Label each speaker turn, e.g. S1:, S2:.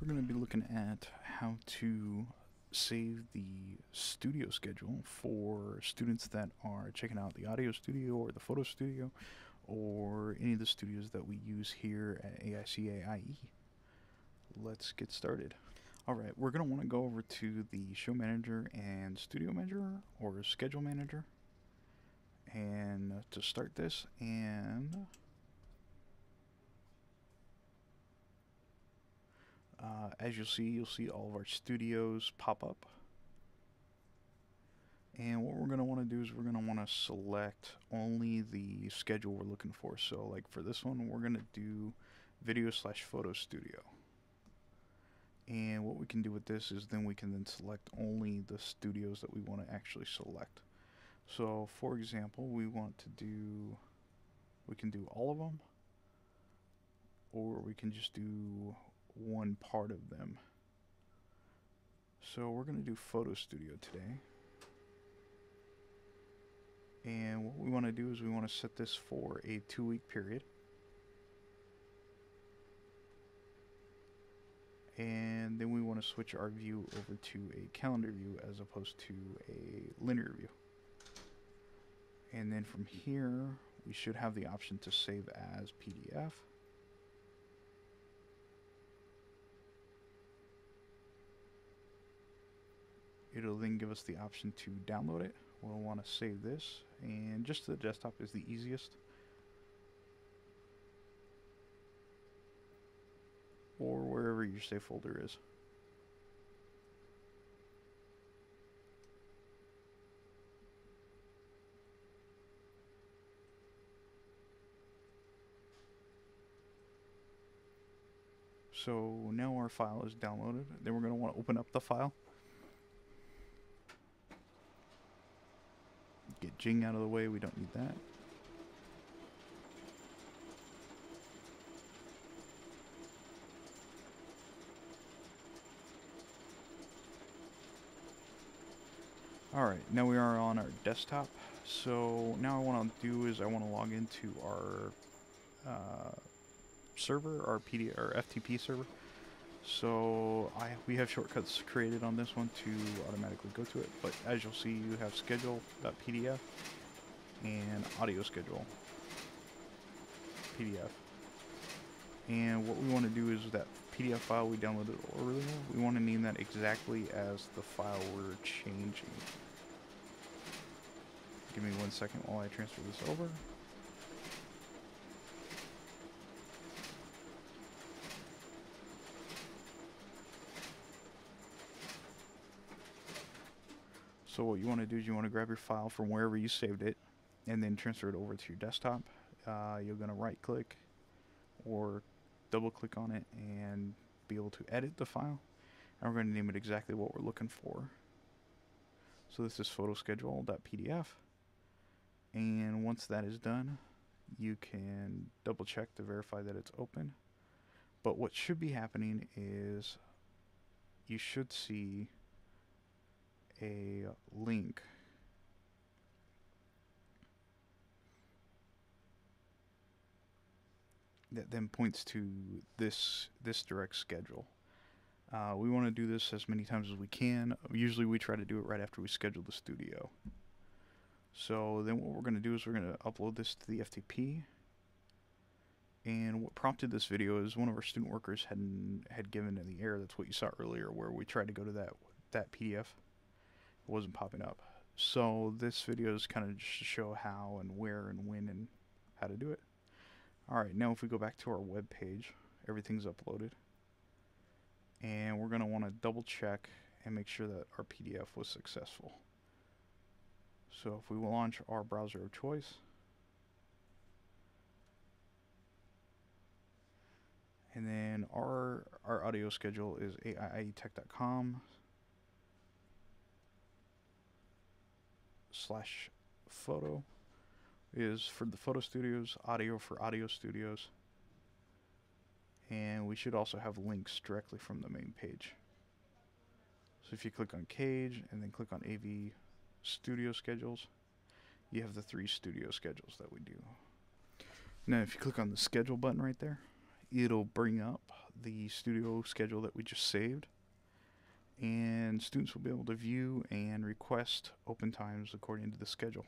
S1: We're going to be looking at how to save the studio schedule for students that are checking out the audio studio or the photo studio or any of the studios that we use here at AICAIE. Let's get started. Alright, we're going to want to go over to the show manager and studio manager or schedule manager, and to start this, and as you'll see all of our studios pop up. And what we're going to want to do is we're going to want to select only the schedule we're looking for. So like for this one, we're going to do video/photo studio. And what we can do with this is then we can then select only the studios that we want to actually select. So for example, we can do all of them, or we can just do one part of them. So we're going to do photo studio today. And what we want to do is we want to set this for a 2-week period. And then we want to switch our view over to a calendar view as opposed to a linear view. And then from here, we should have the option to save as PDF. It'll then give us the option to download it. We'll want to save this, and just the desktop is the easiest. Or wherever your save folder is. So now our file is downloaded. Then we're going to want to open up the file. Get Jing out of the way, we don't need that. Alright, now we are on our desktop. So now what I want to do is I want to log into our server, our FTP server. So we have shortcuts created on this one to automatically go to it, but as you'll see, you have schedule.pdf and audio schedule PDF. And what we want to do is that PDF file we downloaded earlier, we want to name that exactly as the file we're changing. Give me 1 second while I transfer this over. So what you want to do is you want to grab your file from wherever you saved it and then transfer it over to your desktop. You're going to right click or double click on it and be able to edit the file. And we're going to name it exactly what we're looking for. So this is photoschedule.pdf. And once that is done, you can double check to verify that it's open. But what should be happening is you should see a link that then points to this direct schedule. We want to do this as many times as we can. Usually we try to do it right after we schedule the studio. So then what we're going to do is we're going to upload this to the FTP. And what prompted this video is one of our student workers had given in the error. That's what you saw earlier, where we tried to go to that PDF. It wasn't popping up. So this video is kind of just to show how and where and when and how to do it. Alright, now if we go back to our web page, everything's uploaded. And we're going to want to double check and make sure that our PDF was successful. So if we will launch our browser of choice, and then our audio schedule is aietech.com/photo is for the photo studios, audio for audio studios, and we should also have links directly from the main page. So if you click on Cage and then click on AV studio schedules, you have the 3 studio schedules that we do. Now if you click on the schedule button right there, it'll bring up the studio schedule that we just saved, and students will be able to view and request open times according to the schedule.